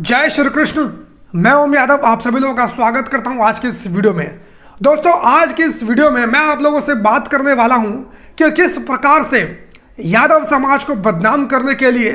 जय श्री कृष्ण। मैं ओम यादव आप सभी लोगों का स्वागत करता हूं आज के इस वीडियो में। दोस्तों, आज के इस वीडियो में मैं आप लोगों से बात करने वाला हूं कि किस प्रकार से यादव समाज को बदनाम करने के लिए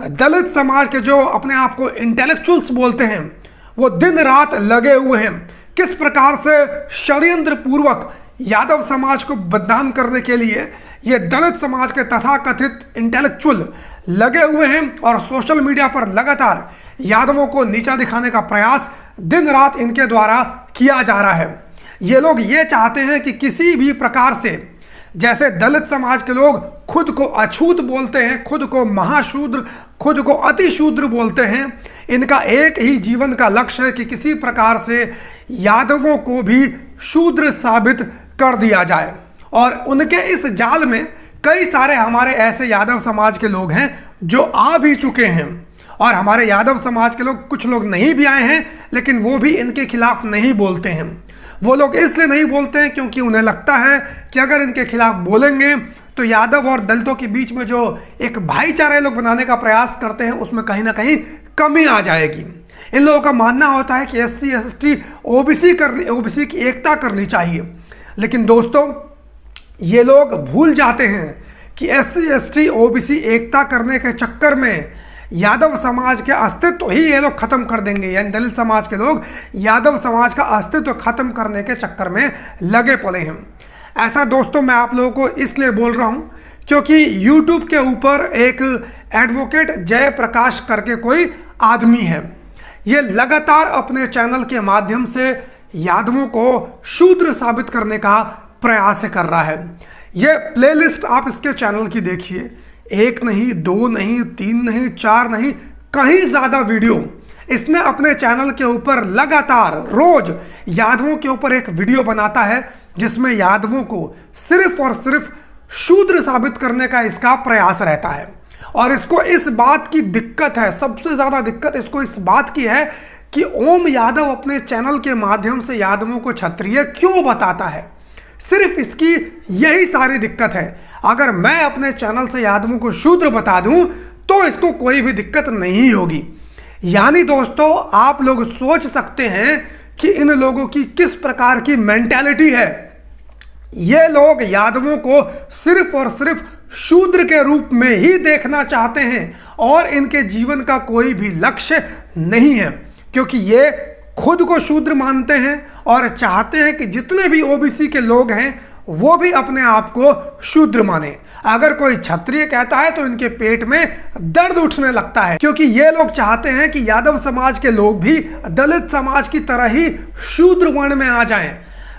दलित समाज के जो अपने आप को इंटेलेक्चुअल्स बोलते हैं वो दिन रात लगे हुए हैं। किस प्रकार से षड्यंत्र पूर्वक यादव समाज को बदनाम करने के लिए ये दलित समाज के तथाकथित इंटेलेक्चुअल लगे हुए हैं और सोशल मीडिया पर लगातार यादवों को नीचा दिखाने का प्रयास दिन रात इनके द्वारा किया जा रहा है। ये लोग ये चाहते हैं कि किसी भी प्रकार से, जैसे दलित समाज के लोग खुद को अछूत बोलते हैं, खुद को महाशूद्र, खुद को अतिशूद्र बोलते हैं, इनका एक ही जीवन का लक्ष्य है कि किसी प्रकार से यादवों को भी शूद्र साबित कर दिया जाए। और उनके इस जाल में कई सारे हमारे ऐसे यादव समाज के लोग हैं जो आ भी चुके हैं, और हमारे यादव समाज के लोग, कुछ लोग नहीं भी आए हैं, लेकिन वो भी इनके खिलाफ नहीं बोलते हैं। वो लोग इसलिए नहीं बोलते हैं क्योंकि उन्हें लगता है कि अगर इनके खिलाफ बोलेंगे तो यादव और दलितों के बीच में जो एक भाईचारा लोग बनाने का प्रयास करते हैं उसमें कहीं ना कहीं कमी आ जाएगी। इन लोगों का मानना होता है कि SC ST ओबीसी की एकता करनी चाहिए। लेकिन दोस्तों, ये लोग भूल जाते हैं कि SC ST OBC एकता करने के चक्कर में यादव समाज के अस्तित्व ही ये लोग खत्म कर देंगे। यानी दलित समाज के लोग यादव समाज का अस्तित्व खत्म करने के चक्कर में लगे पड़े हैं। ऐसा दोस्तों मैं आप लोगों को इसलिए बोल रहा हूं क्योंकि YouTube के ऊपर एक एडवोकेट जयप्रकाश करके कोई आदमी है। ये लगातार अपने चैनल के माध्यम से यादवों को शूद्र साबित करने का प्रयास कर रहा है। ये प्लेलिस्ट आप इसके चैनल की देखिए, एक नहीं, दो नहीं, तीन नहीं, चार नहीं, कहीं ज्यादा वीडियो इसने अपने चैनल के ऊपर लगातार रोज यादवों के ऊपर एक वीडियो बनाता है जिसमें यादवों को सिर्फ और सिर्फ शूद्र साबित करने का इसका प्रयास रहता है। और इसको इस बात की दिक्कत है, सबसे ज्यादा दिक्कत इसको इस बात की है कि ओम यादव अपने चैनल के माध्यम से यादवों को क्षत्रिय क्यों बताता है। सिर्फ इसकी यही सारी दिक्कत है। अगर मैं अपने चैनल से यादवों को शूद्र बता दूं तो इसको कोई भी दिक्कत नहीं होगी। यानी दोस्तों, आप लोग सोच सकते हैं कि इन लोगों की किस प्रकार की मेंटालिटी है। ये लोग यादवों को सिर्फ और सिर्फ शूद्र के रूप में ही देखना चाहते हैं और इनके जीवन का कोई भी लक्ष्य नहीं है, क्योंकि ये खुद को शूद्र मानते हैं और चाहते हैं कि जितने भी ओबीसी के लोग हैं वो भी अपने आप को शूद्र माने। अगर कोई क्षत्रिय कहता है तो इनके पेट में दर्द उठने लगता है, क्योंकि ये लोग चाहते हैं कि यादव समाज के लोग भी दलित समाज की तरह ही शूद्र वर्ण में आ जाएं।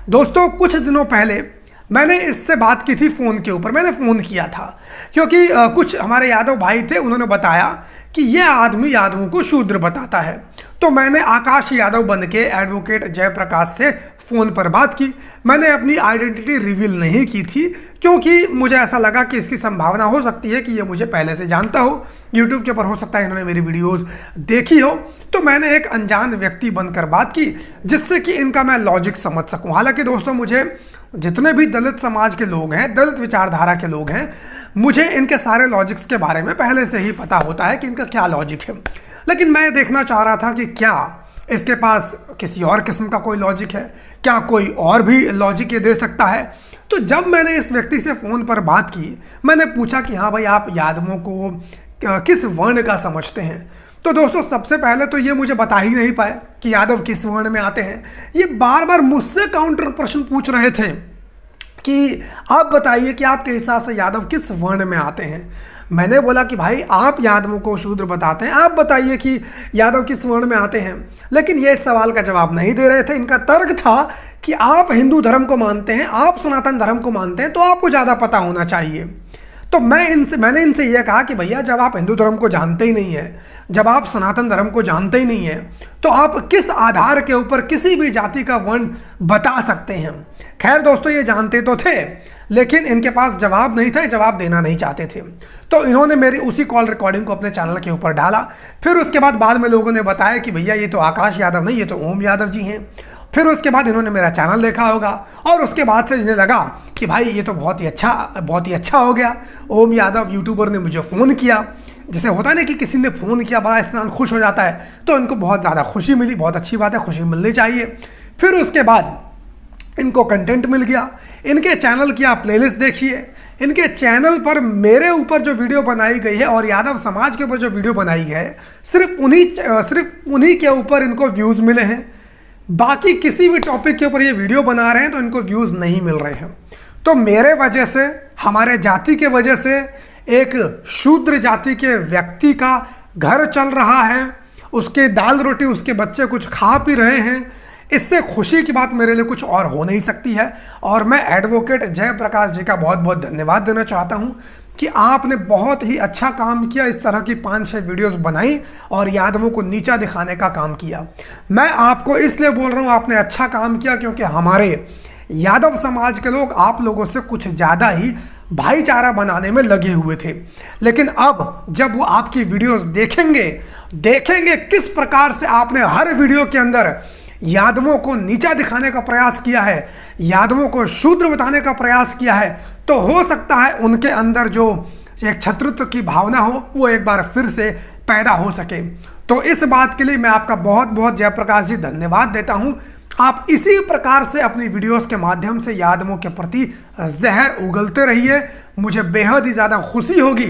दोस्तों, कुछ दिनों पहले मैंने इससे बात की थी फोन के ऊपर। मैंने फोन किया था क्योंकि कुछ हमारे यादव भाई थे, उन्होंने बताया कि यह आदमी यादवों को शूद्र बताता है। तो मैंने आकाश यादव बन के एडवोकेट जयप्रकाश से फ़ोन पर बात की। मैंने अपनी आइडेंटिटी रिवील नहीं की थी क्योंकि मुझे ऐसा लगा कि इसकी संभावना हो सकती है कि ये मुझे पहले से जानता हो, यूट्यूब के ऊपर हो सकता है इन्होंने मेरी वीडियोस देखी हो। तो मैंने एक अनजान व्यक्ति बनकर बात की जिससे कि इनका मैं लॉजिक समझ सकूं। हालांकि दोस्तों, मुझे जितने भी दलित समाज के लोग हैं, दलित विचारधारा के लोग हैं, मुझे इनके सारे लॉजिक्स के बारे में पहले से ही पता होता है कि इनका क्या लॉजिक है। लेकिन मैं देखना चाह रहा था कि क्या इसके पास किसी और किस्म का कोई लॉजिक है, क्या कोई और भी लॉजिक ये दे सकता है। तो जब मैंने इस व्यक्ति से फ़ोन पर बात की, मैंने पूछा कि हाँ भाई, आप यादवों को किस वर्ण का समझते हैं। तो दोस्तों, सबसे पहले तो ये मुझे बता ही नहीं पाए कि यादव किस वर्ण में आते हैं। ये बार बार मुझसे काउंटर प्रश्न पूछ रहे थे कि आप बताइए कि आपके हिसाब से यादव किस वर्ण में आते हैं। मैंने बोला कि भाई, आप यादवों को शूद्र बताते हैं, आप बताइए कि यादव किस वर्ण में आते हैं। लेकिन ये इस सवाल का जवाब नहीं दे रहे थे। इनका तर्क था कि आप हिंदू धर्म को मानते हैं, आप सनातन धर्म को मानते हैं, तो आपको ज़्यादा पता होना चाहिए। तो मैंने इनसे यह कहा कि भैया, जब आप हिंदू धर्म को जानते ही नहीं है, जब आप सनातन धर्म को जानते ही नहीं है, तो आप किस आधार के ऊपर किसी भी जाति का वर्ण बता सकते हैं। खैर दोस्तों, ये जानते तो थे लेकिन इनके पास जवाब नहीं था, जवाब देना नहीं चाहते थे। तो इन्होंने मेरी उसी कॉल रिकॉर्डिंग को अपने चैनल के ऊपर डाला। फिर उसके बाद में लोगों ने बताया कि भैया, ये तो आकाश यादव नहीं, ये तो ओम यादव जी हैं। फिर उसके बाद इन्होंने मेरा चैनल देखा होगा और उसके बाद से इन्हें लगा कि भाई ये तो बहुत ही अच्छा हो गया। ओम यादव यूट्यूबर ने मुझे फ़ोन किया, जैसे होता है ना कि किसी ने फ़ोन किया, बड़ा इंसान खुश हो जाता है, तो इनको बहुत ज़्यादा खुशी मिली, बहुत अच्छी बात है, खुशी मिलनी चाहिए। फिर उसके बाद इनको कंटेंट मिल गया, इनके चैनल की आप प्लेलिस्ट देखिए, इनके चैनल पर मेरे ऊपर जो वीडियो बनाई गई है और यादव समाज के ऊपर जो वीडियो बनाई है, सिर्फ उन्हीं के ऊपर इनको व्यूज़ मिले हैं। बाकी किसी भी टॉपिक के ऊपर ये वीडियो बना रहे हैं तो इनको व्यूज़ नहीं मिल रहे हैं। तो मेरे वजह से, हमारे जाति के वजह से एक शूद्र जाति के व्यक्ति का घर चल रहा है, उसके दाल रोटी, उसके बच्चे कुछ खा पी रहे हैं, इससे खुशी की बात मेरे लिए कुछ और हो नहीं सकती है। और मैं एडवोकेट जयप्रकाश जी का बहुत बहुत धन्यवाद देना चाहता हूं कि आपने बहुत ही अच्छा काम किया, इस तरह की 5-6 वीडियोस बनाई और यादवों को नीचा दिखाने का काम किया। मैं आपको इसलिए बोल रहा हूं आपने अच्छा काम किया क्योंकि हमारे यादव समाज के लोग आप लोगों से कुछ ज़्यादा ही भाईचारा बनाने में लगे हुए थे। लेकिन अब जब वो आपकी वीडियोस देखेंगे किस प्रकार से आपने हर वीडियो के अंदर यादवों को नीचा दिखाने का प्रयास किया है, यादवों को शूद्र बताने का प्रयास किया है, तो हो सकता है उनके अंदर जो एक छत्रत्व की भावना हो वो एक बार फिर से पैदा हो सके। तो इस बात के लिए मैं आपका बहुत बहुत जयप्रकाश जी धन्यवाद देता हूं। आप इसी प्रकार से अपनी वीडियोस के माध्यम से यादवों के प्रति जहर उगलते रहिए। मुझे बेहद ही ज़्यादा खुशी होगी।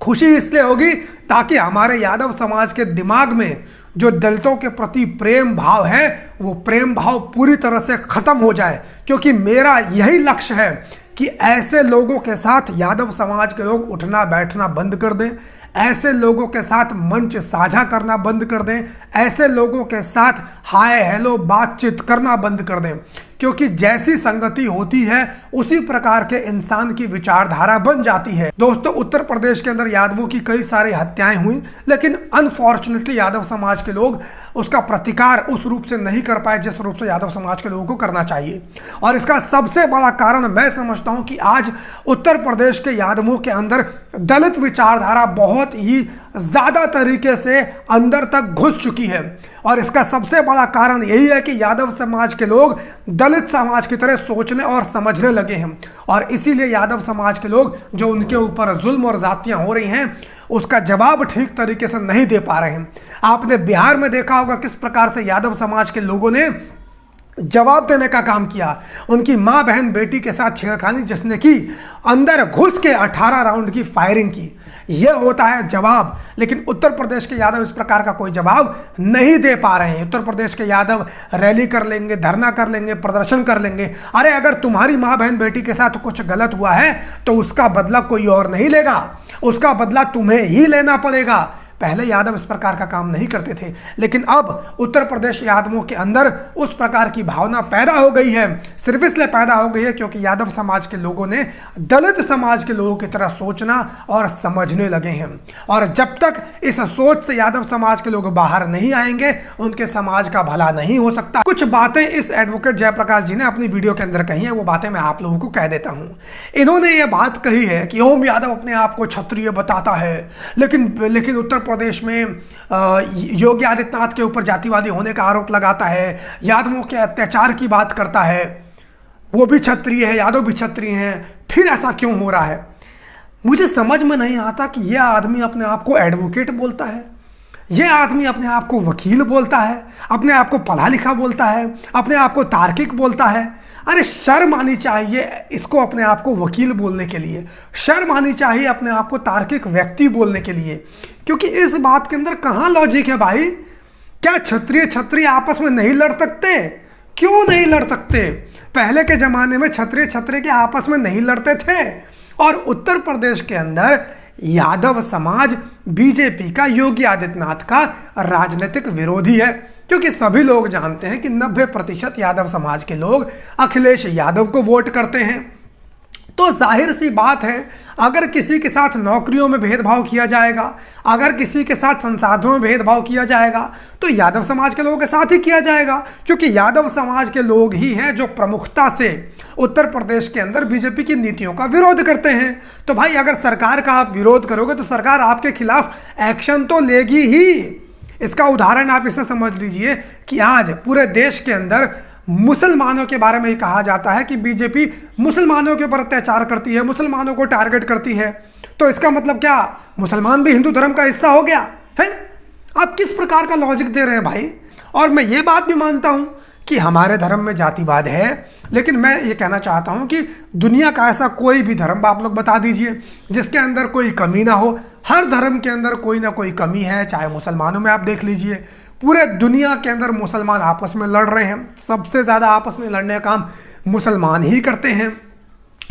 खुशी इसलिए होगी ताकि हमारे यादव समाज के दिमाग में जो दलितों के प्रति प्रेम भाव है वो प्रेम भाव पूरी तरह से खत्म हो जाए, क्योंकि मेरा यही लक्ष्य है कि ऐसे लोगों के साथ यादव समाज के लोग उठना बैठना बंद कर दें, ऐसे लोगों के साथ मंच साझा करना बंद कर दें, ऐसे लोगों के साथ हाय हेलो बातचीत करना बंद कर दें, क्योंकि जैसी संगति होती है उसी प्रकार के इंसान की विचारधारा बन जाती है। दोस्तों, उत्तर प्रदेश के अंदर यादवों की कई सारी हत्याएं हुई, लेकिन अनफॉर्चुनेटली यादव समाज के लोग उसका प्रतिकार उस रूप से नहीं कर पाए जिस रूप से यादव समाज के लोगों को करना चाहिए। और इसका सबसे बड़ा कारण मैं समझता हूं कि आज उत्तर प्रदेश के यादवों के अंदर दलित विचारधारा बहुत ही ज़्यादा तरीके से अंदर तक घुस चुकी है। और इसका सबसे बड़ा कारण यही है कि यादव समाज के लोग दलित समाज की तरह सोचने और समझने लगे हैं, और इसीलिए यादव समाज के लोग जो उनके ऊपर जुल्म और जातियां हो रही हैं उसका जवाब ठीक तरीके से नहीं दे पा रहे हैं। आपने बिहार में देखा होगा किस प्रकार से यादव समाज के लोगों ने जवाब देने का काम किया। उनकी मां बहन बेटी के साथ छेड़खानी जिसने की, अंदर घुस के 18 राउंड की फायरिंग की, यह होता है जवाब। लेकिन उत्तर प्रदेश के यादव इस प्रकार का कोई जवाब नहीं दे पा रहे हैं। उत्तर प्रदेश के यादव रैली कर लेंगे, धरना कर लेंगे, प्रदर्शन कर लेंगे। अरे अगर तुम्हारी मां बहन बेटी के साथ कुछ गलत हुआ है तो उसका बदला कोई और नहीं लेगा, उसका बदला तुम्हें ही लेना पड़ेगा। पहले यादव इस प्रकार का काम नहीं करते थे, लेकिन अब उत्तर प्रदेश यादवों के अंदर उस प्रकार की भावना पैदा हो गई है। सिर्फ इसलिए पैदा हो गई है क्योंकि यादव समाज के लोगों ने दलित समाज के लोगों की तरह सोचना और समझने लगे हैं। और जब तक इस सोच से यादव समाज के लोग बाहर नहीं आएंगे उनके समाज का भला नहीं हो सकता। कुछ बातें इस एडवोकेट जयप्रकाश जी ने अपनी वीडियो के अंदर कही है, वो बातें मैं आप लोगों को कह देता हूँ। इन्होंने ये बात कही है कि ओम यादव अपने आप को क्षत्रिय बताता है, लेकिन उत्तर प्रदेश में योगी आदित्यनाथ के ऊपर जातिवादी होने का आरोप लगाता है, यादवों के अत्याचार की बात करता है, वो भी क्षत्रिय है, यादव भी क्षत्रिय हैं। फिर ऐसा क्यों हो रहा है? मुझे समझ में नहीं आता कि यह आदमी अपने आप को एडवोकेट बोलता है, यह आदमी अपने आप को वकील बोलता है, अपने आप को पढ़ा लिखा बोलता है, अपने आप को तार्किक बोलता है। अरे शर्म आनी चाहिए इसको अपने आप को वकील बोलने के लिए, शर्म आनी चाहिए अपने आप को तार्किक व्यक्ति बोलने के लिए, क्योंकि इस बात के अंदर कहाँ लॉजिक है भाई? क्या क्षत्रिय आपस में नहीं लड़ सकते? क्यों नहीं लड़ सकते? पहले के जमाने में क्षत्रिय के आपस में नहीं लड़ते थे। और उत्तर प्रदेश के अंदर यादव समाज बीजेपी का, योगी आदित्यनाथ का राजनीतिक विरोधी है, क्योंकि सभी लोग जानते हैं कि 90% यादव समाज के लोग अखिलेश यादव को वोट करते हैं। तो जाहिर सी बात है, अगर किसी के साथ नौकरियों में भेदभाव किया जाएगा, अगर किसी के साथ संसाधनों में भेदभाव किया जाएगा, तो यादव समाज के लोगों के साथ ही किया जाएगा, क्योंकि यादव समाज के लोग ही हैं जो प्रमुखता से उत्तर प्रदेश के अंदर बीजेपी की नीतियों का विरोध करते हैं। तो भाई अगर सरकार का आप विरोध करोगे तो सरकार आपके खिलाफ एक्शन तो लेगी ही। इसका उदाहरण आप इसे समझ लीजिए कि आज पूरे देश के अंदर मुसलमानों के बारे में ही कहा जाता है कि बीजेपी मुसलमानों के ऊपर अत्याचार करती है, मुसलमानों को टारगेट करती है। तो इसका मतलब क्या? मुसलमान भी हिंदू धर्म का हिस्सा हो गया है? आप किस प्रकार का लॉजिक दे रहे हैं भाई? और मैं ये बात भी मानता हूं कि हमारे धर्म में जातिवाद है, लेकिन मैं ये कहना चाहता हूं कि दुनिया का ऐसा कोई भी धर्म आप लोग बता दीजिए जिसके अंदर कोई कमी ना हो। हर धर्म के अंदर कोई ना कोई कमी है। चाहे मुसलमानों में आप देख लीजिए, पूरे दुनिया के अंदर मुसलमान आपस में लड़ रहे हैं। सबसे ज़्यादा आपस में लड़ने का काम मुसलमान ही करते हैं।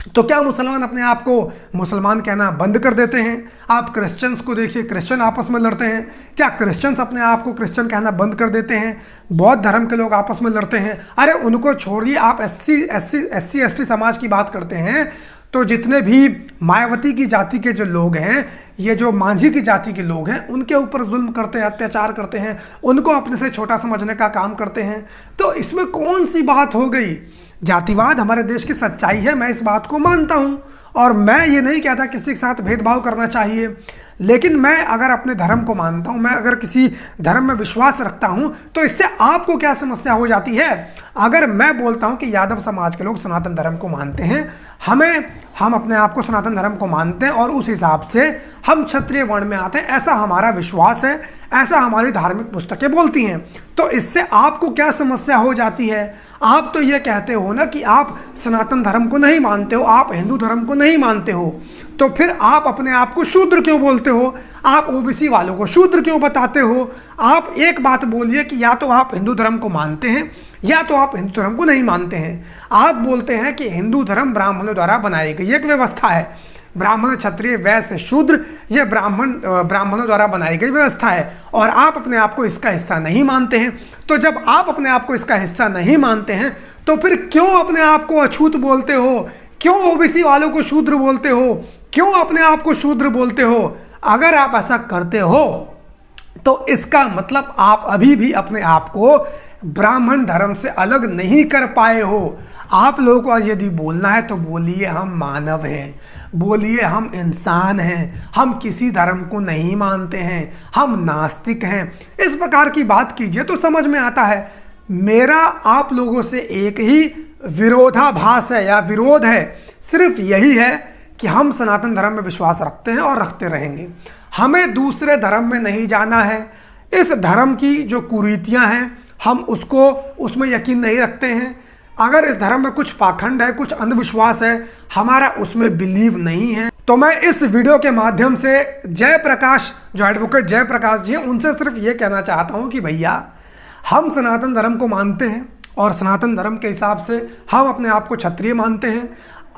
तो क्या मुसलमान अपने आप को मुसलमान कहना बंद कर देते हैं? आप क्रिश्चियंस को देखिए, क्रिश्चियन आपस में लड़ते हैं। क्या क्रिश्चियंस अपने आप को क्रिश्चियन कहना बंद कर देते हैं? बौद्ध धर्म के लोग आपस में लड़ते हैं। अरे उनको छोड़िए, आप एससी एसटी समाज की बात करते हैं तो जितने भी मायावती की जाति के जो लोग हैं, ये जो मांझी की जाति के लोग हैं, उनके ऊपर जुल्म करते हैं, अत्याचार करते हैं, उनको अपने से छोटा समझने का काम करते हैं। तो इसमें कौन सी बात हो गई? जातिवाद हमारे देश की सच्चाई है, मैं इस बात को मानता हूं। और मैं ये नहीं कहता किसी के साथ भेदभाव करना चाहिए, लेकिन मैं अगर अपने धर्म को मानता हूं, मैं अगर किसी धर्म में विश्वास रखता हूं, तो इससे आपको क्या समस्या हो जाती है? अगर मैं बोलता हूं कि यादव समाज के लोग सनातन धर्म को मानते हैं, हम अपने आप को सनातन धर्म को मानते हैं और उस हिसाब से हम क्षत्रिय वर्ण में आते हैं, ऐसा हमारा विश्वास है, ऐसा हमारी धार्मिक पुस्तकें बोलती हैं, तो इससे आपको क्या समस्या हो जाती है? आप तो ये कहते हो ना कि आप सनातन धर्म को नहीं मानते हो, आप हिंदू धर्म को नहीं मानते हो, तो फिर आप अपने आप को शूद्र क्यों बोलते हो? आप ओबीसी वालों को शूद्र क्यों बताते हो? आप एक बात बोलिए कि या तो आप हिंदू धर्म को मानते हैं या तो आप हिंदू धर्म को नहीं मानते हैं। आप बोलते हैं कि हिंदू धर्म ब्राह्मणों द्वारा बनाई गई एक व्यवस्था है, ब्राह्मण क्षत्रिय वैश्य शूद्र, ये ब्राह्मणों द्वारा बनाई गई व्यवस्था है, और आप अपने आप को इसका हिस्सा नहीं मानते हैं। तो जब आप अपने आप को इसका हिस्सा नहीं मानते हैं, तो फिर क्यों अपने आप को अछूत बोलते हो? क्यों ओबीसी वालों को शूद्र बोलते हो? क्यों अपने आप को शूद्र बोलते हो? अगर आप ऐसा करते हो तो इसका मतलब आप अभी भी अपने आप को ब्राह्मण धर्म से अलग नहीं कर पाए हो। आप लोगों को यदि बोलना है तो बोलिए हम मानव हैं, बोलिए हम इंसान हैं, हम किसी धर्म को नहीं मानते हैं, हम नास्तिक हैं। इस प्रकार की बात कीजिए तो समझ में आता है। मेरा आप लोगों से एक ही विरोधाभास है या विरोध है, सिर्फ यही है कि हम सनातन धर्म में विश्वास रखते हैं और रखते रहेंगे। हमें दूसरे धर्म में नहीं जाना है। इस धर्म की जो कुरीतियां हैं हम उसमें यकीन नहीं रखते हैं। अगर इस धर्म में कुछ पाखंड है, कुछ अंधविश्वास है, हमारा उसमें बिलीव नहीं है। तो मैं इस वीडियो के माध्यम से जयप्रकाश, जो एडवोकेट जयप्रकाश जी हैं, उनसे सिर्फ ये कहना चाहता हूँ कि भैया हम सनातन धर्म को मानते हैं और सनातन धर्म के हिसाब से हम अपने आप को क्षत्रिय मानते हैं।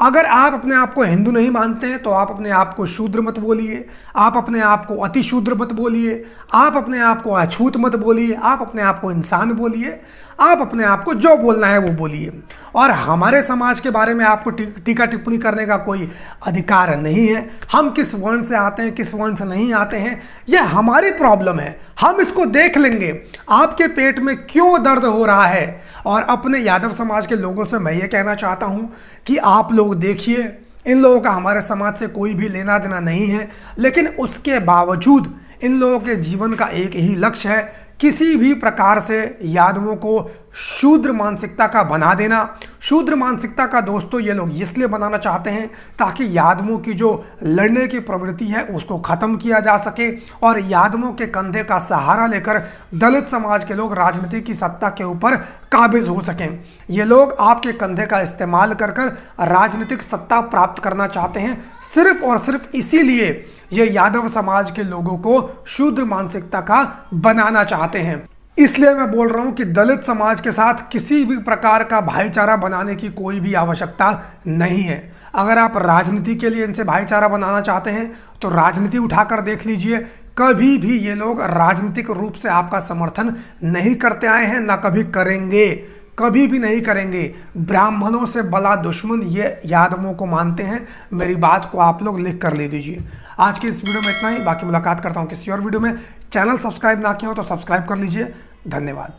अगर आप अपने आप को हिंदू नहीं मानते हैं तो आप अपने आप को शूद्र मत बोलिए, आप अपने आप को अति शूद्र मत बोलिए, आप अपने आप को अछूत मत बोलिए, आप अपने आप को इंसान बोलिए, आप अपने आप को जो बोलना है वो बोलिए। और हमारे समाज के बारे में आपको टीका टिप्पणी करने का कोई अधिकार नहीं है। हम किस वर्ण से आते हैं, किस वर्ण से नहीं आते हैं, यह हमारी प्रॉब्लम है, हम इसको देख लेंगे। आपके पेट में क्यों दर्द हो रहा है? और अपने यादव समाज के लोगों से मैं ये कहना चाहता हूँ कि आप लोग देखिए, इन लोगों का हमारे समाज से कोई भी लेना देना नहीं है, लेकिन उसके बावजूद इन लोगों के जीवन का एक ही लक्ष्य है, किसी भी प्रकार से यादवों को शूद्र मानसिकता का बना देना। शूद्र मानसिकता का दोस्तों ये लोग इसलिए बनाना चाहते हैं ताकि यादवों की जो लड़ने की प्रवृत्ति है उसको ख़त्म किया जा सके और यादवों के कंधे का सहारा लेकर दलित समाज के लोग राजनीति की सत्ता के ऊपर काबिज हो सकें। ये लोग आपके कंधे का इस्तेमाल कर राजनीतिक सत्ता प्राप्त करना चाहते हैं। सिर्फ और सिर्फ इसीलिए ये यादव समाज के लोगों को शूद्र मानसिकता का बनाना चाहते हैं। इसलिए मैं बोल रहा हूं कि दलित समाज के साथ किसी भी प्रकार का भाईचारा बनाने की कोई भी आवश्यकता नहीं है। अगर आप राजनीति के लिए इनसे भाईचारा बनाना चाहते हैं तो राजनीति उठाकर देख लीजिए। कभी भी ये लोग राजनीतिक रूप से आपका समर्थन नहीं करते आए हैं, ना कभी करेंगे, कभी भी नहीं करेंगे। ब्राह्मणों से बड़ा दुश्मन ये यादवों को मानते हैं। मेरी बात को आप लोग लिख कर ले दीजिए। आज की इस वीडियो में इतना ही, बाकी मुलाकात करता हूँ किसी और वीडियो में। चैनल सब्सक्राइब ना किया हो तो सब्सक्राइब कर लीजिए। धन्यवाद।